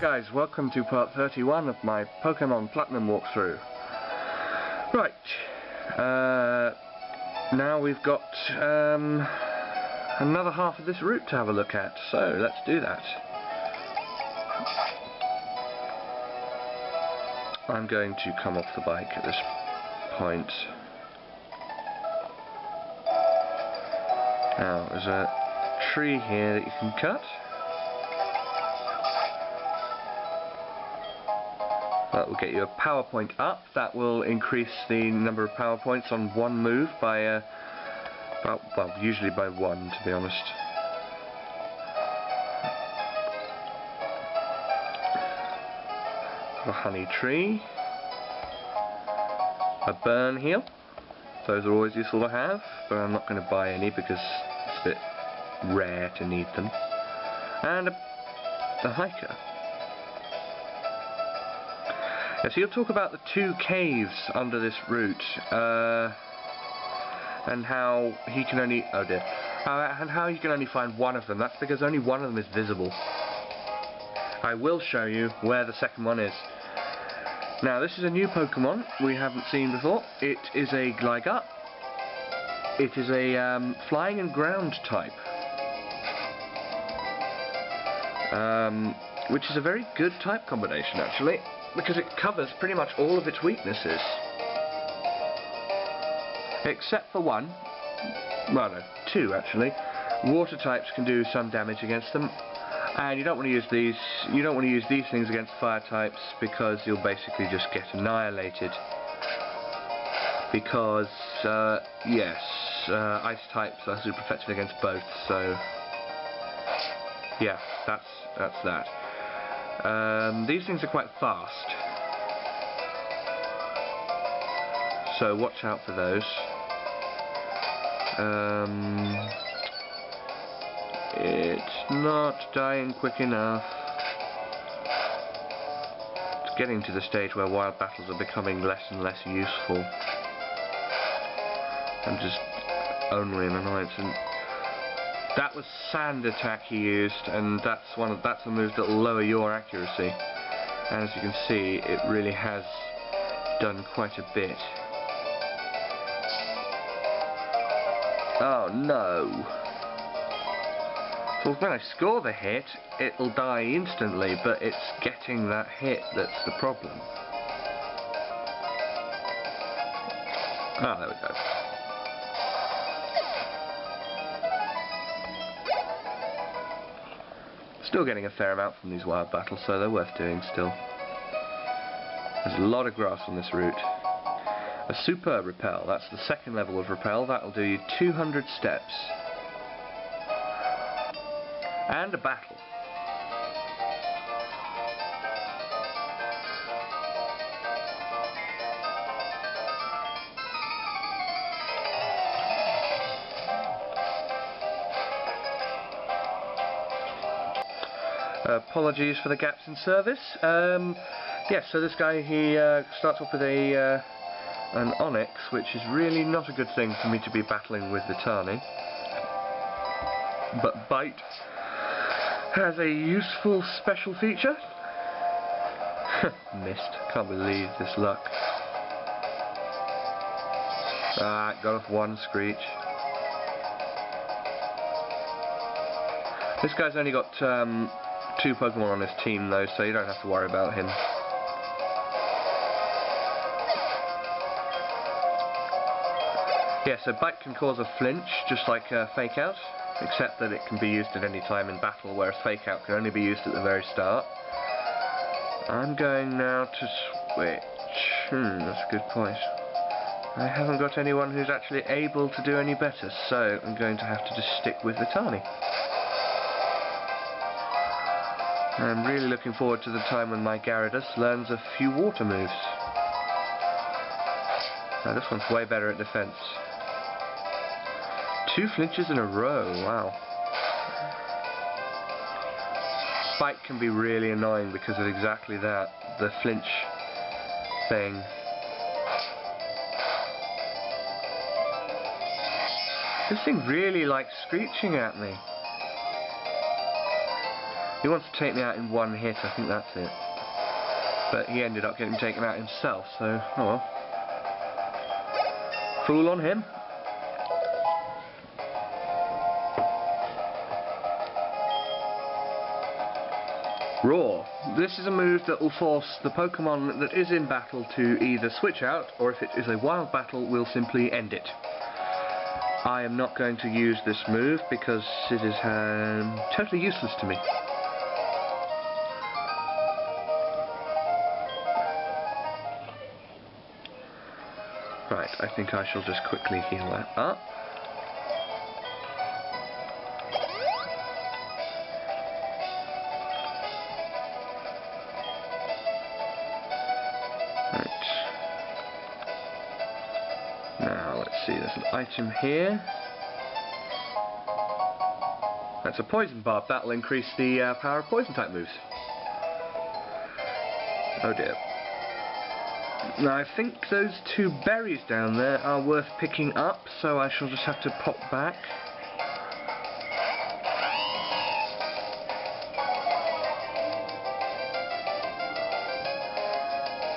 guys, welcome to part 31 of my Pokémon Platinum walkthrough. Right, now we've got another half of this route to have a look at, so let's do that. I'm going to come off the bike at this point. Now, there's a tree here that you can cut. That will get you a power point up. That will increase the number of power points on one move by well, usually by one, to be honest. A honey tree, a burn heal. Those are always useful to have, but I'm not going to buy any because it's a bit rare to need them. And a hiker. So you'll talk about the two caves under this route, and how he can only and how you can only find one of them. That's because only one of them is visible. I will show you where the second one is. Now, this is a new Pokemon we haven't seen before. It is a Gligar. It is a flying and ground type, which is a very good type combination actually, because it covers pretty much all of its weaknesses. Except for one, well no, two actually. Water types can do some damage against them, and you don't want to use these. You don't want to use these things against fire types because you'll basically just get annihilated. Because yes, ice types are super effective against both. So yeah, that's that. These things are quite fast, so watch out for those. It's not dying quick enough. It's getting to the stage where wild battles are becoming less and less useful, and just only an annoyance. And that was Sand Attack he used, and that's a move that will lower your accuracy. And as you can see, it really has done quite a bit. Oh no! So when I score the hit, it'll die instantly, but it's getting that hit that's the problem. Ah, there we go. Still getting a fair amount from these wild battles, so they're worth doing still. There's a lot of grass on this route. A Super Repel, that's the second level of Repel. That'll do you 200 steps. And a battle. Apologies for the gaps in service. Yes, so this guy, he starts off with an Onyx, which is really not a good thing for me to be battling with the Tani. But Bite has a useful special feature. Missed. Can't believe this luck. Ah, got off one Screech. This guy's only got two Pokemon on his team though, so you don't have to worry about him. Yeah, so Bite can cause a flinch, just like Fake Out, except that it can be used at any time in battle, whereas Fake Out can only be used at the very start. I'm going now to switch. That's a good point. I haven't got anyone who's actually able to do any better, so I'm going to have to just stick with the Tani. I'm really looking forward to the time when my Gyarados learns a few water moves. Now this one's way better at defense. 2 flinches in a row, wow. Bite can be really annoying because of exactly that, the flinch thing. This thing really likes screeching at me. He wants to take me out in one hit, I think that's it. But he ended up getting taken out himself, so, oh well. Fool on him. Roar. This is a move that will force the Pokémon that is in battle to either switch out, or if it is a wild battle, will simply end it. I am not going to use this move because it is totally useless to me. Right, I think I shall just quickly heal that up. Right. Now, let's see, there's an item here. That's a poison barb. That'll increase the power of poison type moves. Oh dear. Now I think those two berries down there are worth picking up, so I shall just have to pop back.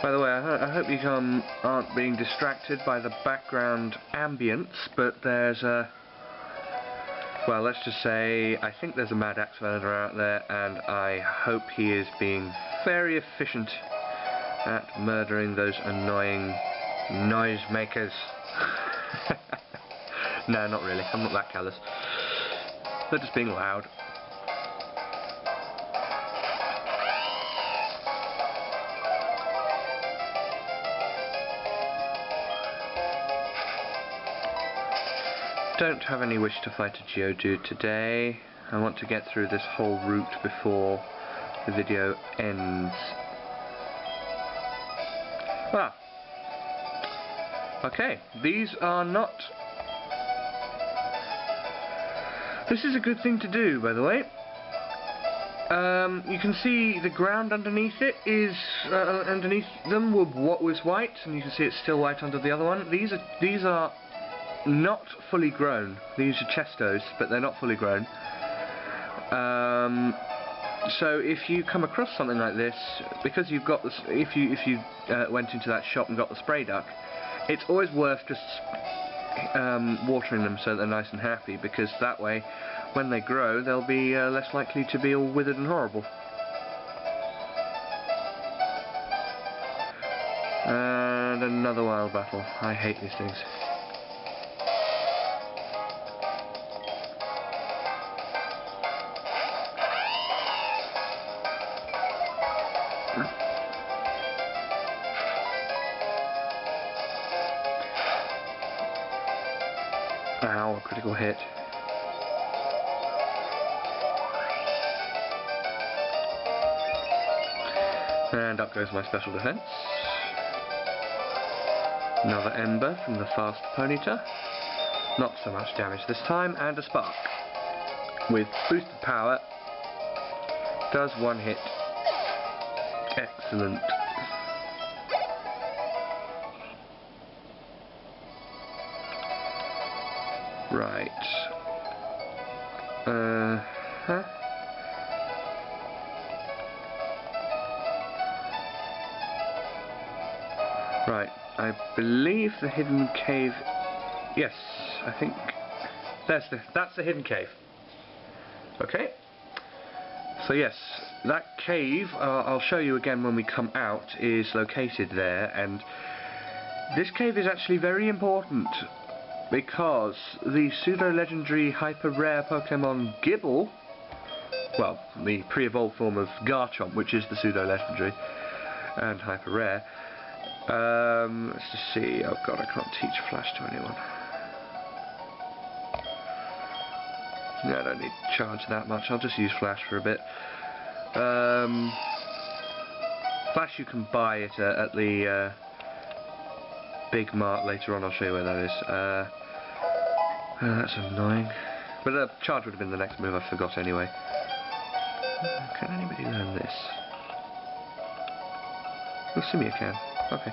By the way, I hope you aren't being distracted by the background ambience, but there's a... well, let's just say, I think there's a Mad Axe murderer out there, and I hope he is being very efficient at murdering those annoying noisemakers. No, not really. I'm not that callous. They're just being loud. Don't have any wish to fight a Geodude today. I want to get through this whole route before the video ends. Ah. Okay, these are not... This is a good thing to do, by the way. You can see the ground underneath it is... underneath them what was white, and you can see it's still white under the other one. These are not fully grown. These are Chestos, but they're not fully grown. So if you come across something like this, because you've got this, if you went into that shop and got the spray duck, it's always worth just watering them so they're nice and happy, because that way, when they grow, they'll be less likely to be all withered and horrible. And another wild battle. I hate these things. Ow, critical hit. And up goes my special defense. Another ember from the fast Ponyta. Not so much damage this time, and a spark. With boosted power, does one hit. Excellent. Right. Right, I believe the hidden cave... Yes, I think... that's the hidden cave. Okay. So yes, that cave, I'll show you again when we come out, is located there, and this cave is actually very important, because the pseudo-legendary hyper-rare Pokemon Gible, well, the pre-evolved form of Garchomp, which is the pseudo-legendary and hyper-rare, let's just see, oh god, I can't teach Flash to anyone. No, I don't need to charge that much, I'll just use Flash for a bit. Flash you can buy it at the Big Mart later on, I'll show you where that is. That's annoying. But charge would have been the next move, I forgot anyway. Can anybody learn this? Oh, Simia can. Okay.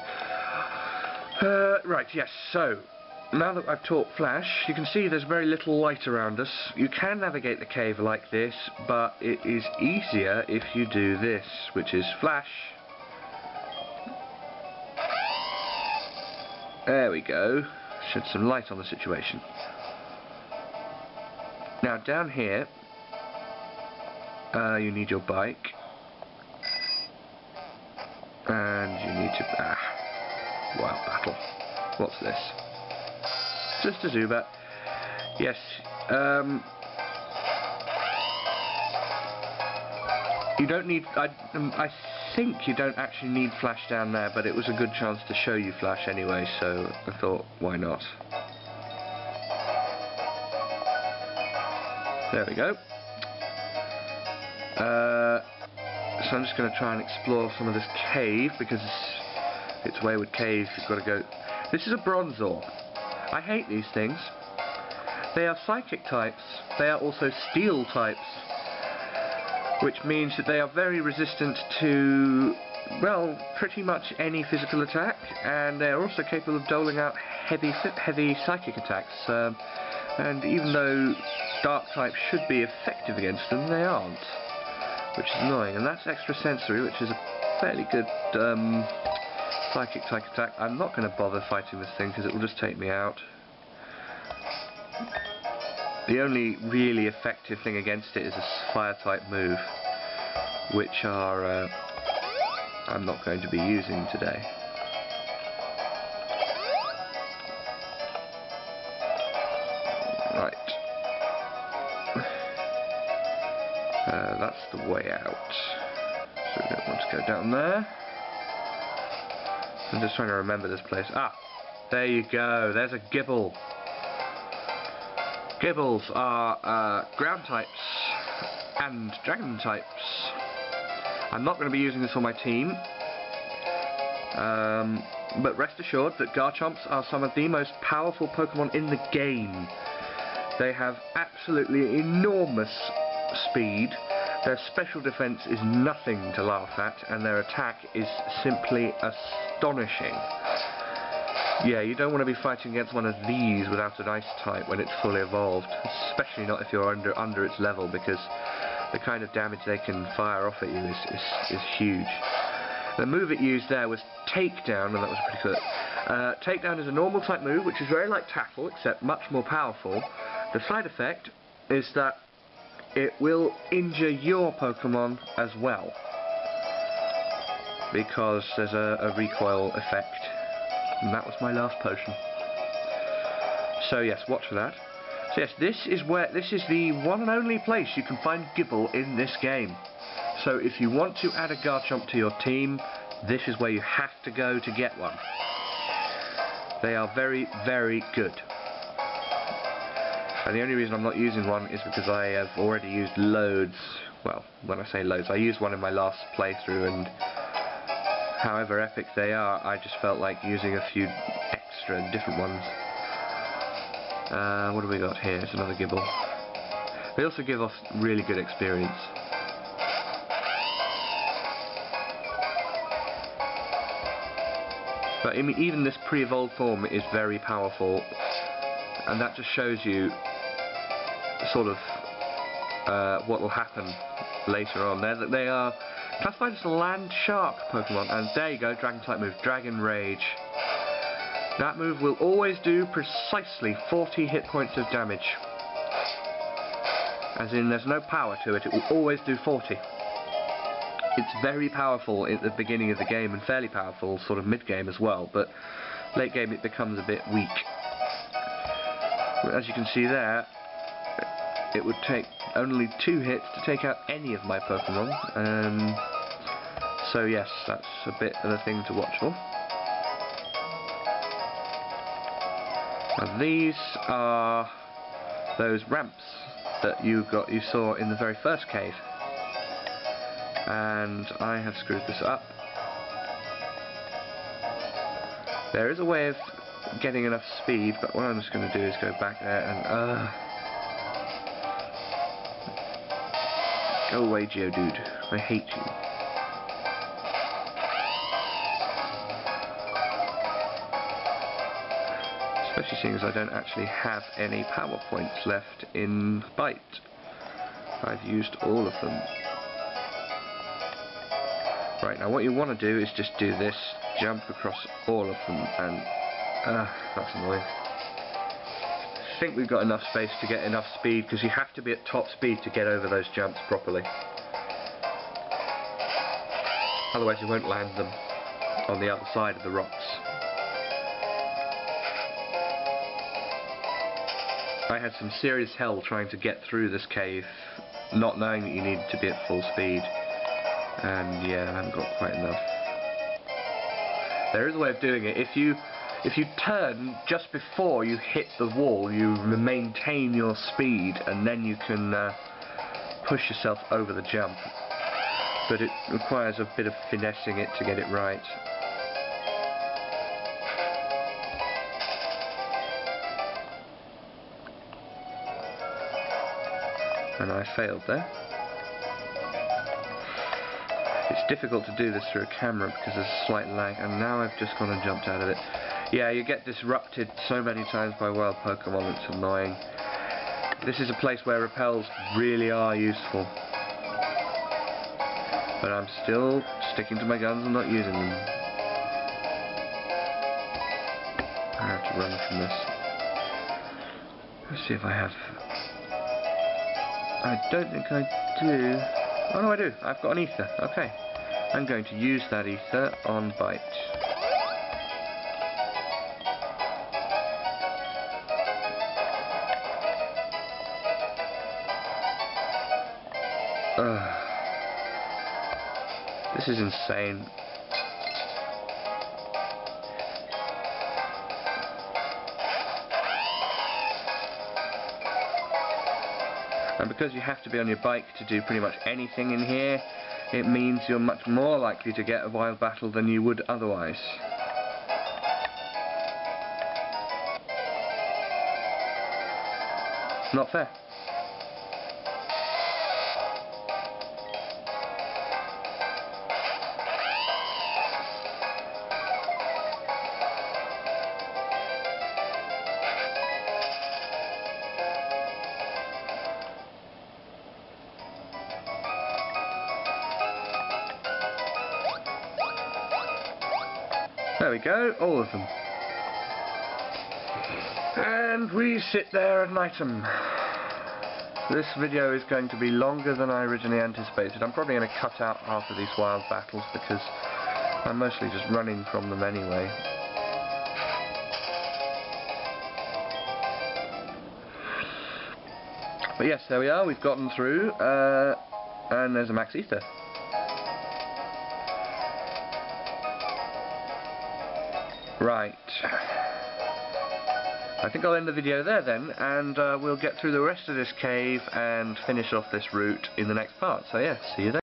Right, yes, so now that I've taught Flash, you can see there's very little light around us. You can navigate the cave like this, but it is easier if you do this, which is Flash. There we go. Shed some light on the situation. Now down here, you need your bike, and you need to wild battle. What's this? Just a Zubat. Yes. You don't need. I think you don't actually need Flash down there, but it was a good chance to show you Flash anyway, so I thought, why not? There we go. So I'm just going to try and explore some of this cave, because it's Wayward Cave. You've got to go. This is a Bronzor. I hate these things. They are psychic types. They are also steel types, which means that they are very resistant to, well, pretty much any physical attack, and they are also capable of doling out heavy psychic attacks. And even though dark types should be effective against them, they aren't, which is annoying. And that's extrasensory, which is a fairly good psychic type attack. I'm not going to bother fighting this thing because it will just take me out. The only really effective thing against it is a fire type move, which are I'm not going to be using today. Right. That's the way out. So we don't want to go down there. I'm just trying to remember this place. Ah! There you go. There's a Gibble. Gibbles are ground types and dragon types. I'm not going to be using this on my team, but rest assured that Garchomps are some of the most powerful Pokemon in the game. They have absolutely enormous speed, their special defense is nothing to laugh at, and their attack is simply astonishing. Yeah, you don't want to be fighting against one of these without an ice type when it's fully evolved, especially not if you're under its level, because the kind of damage they can fire off at you is huge. The move it used there was Takedown, and that was pretty good. Takedown is a normal type move, which is very like Tackle, except much more powerful. The side effect is that it will injure your Pokemon as well, because there's a recoil effect. And that was my last potion. So yes, watch for that. So yes, this is the one and only place you can find Gibble in this game. So if you want to add a Garchomp to your team, this is where you have to go to get one. They are very, very good. And the only reason I'm not using one is because I have already used loads. Well, when I say loads, I used one in my last playthrough, and however epic they are, I just felt like using a few extra different ones. What do we got here? It's another Gibble. They also give off really good experience. But I mean, even this pre-evolved form is very powerful, and that just shows you sort of what will happen later on. They are classified as a land shark Pokemon, and there you go, Dragon type move, Dragon Rage. That move will always do precisely 40 hit points of damage. As in, there's no power to it, it will always do 40. It's very powerful at the beginning of the game, and fairly powerful sort of mid-game as well, but late game it becomes a bit weak. But as you can see there, it would take only 2 hits to take out any of my Pokemon. So yes, that's a bit of a thing to watch for. Now these are those ramps that you saw in the very first cave. And I have screwed this up. There is a way of getting enough speed, but what I'm just going to do is go back there and go away, Geodude. I hate you. Especially seeing as I don't actually have any power points left in Bite. I've used all of them. Right, now what you want to do is just do this, jump across all of them, and that's annoying. I think we've got enough space to get enough speed, because you have to be at top speed to get over those jumps properly. Otherwise you won't land them on the other side of the rocks. I had some serious hell trying to get through this cave, not knowing that you needed to be at full speed. And yeah, I haven't got quite enough. There is a way of doing it. If you turn just before you hit the wall, you maintain your speed, and then you can push yourself over the jump. But it requires a bit of finessing it to get it right. And I failed there. It's difficult to do this through a camera because there's a slight lag, and now I've just gone and jumped out of it. Yeah, you get disrupted so many times by wild Pokémon, it's annoying. This is a place where repels really are useful. But I'm still sticking to my guns and not using them. I have to run from this. Let's see if I have... I don't think I do. Oh no, I do. I've got an ether. Okay. I'm going to use that ether on Bite. This is insane. And because you have to be on your bike to do pretty much anything in here, it means you're much more likely to get a wild battle than you would otherwise. Not fair. There we go, all of them. And we sit there and knight them. This video is going to be longer than I originally anticipated. I'm probably going to cut out half of these wild battles because I'm mostly just running from them anyway. But yes, there we are, we've gotten through, and there's a max ether. Right. I think I'll end the video there then, and we'll get through the rest of this cave and finish off this route in the next part. So yeah, see you then.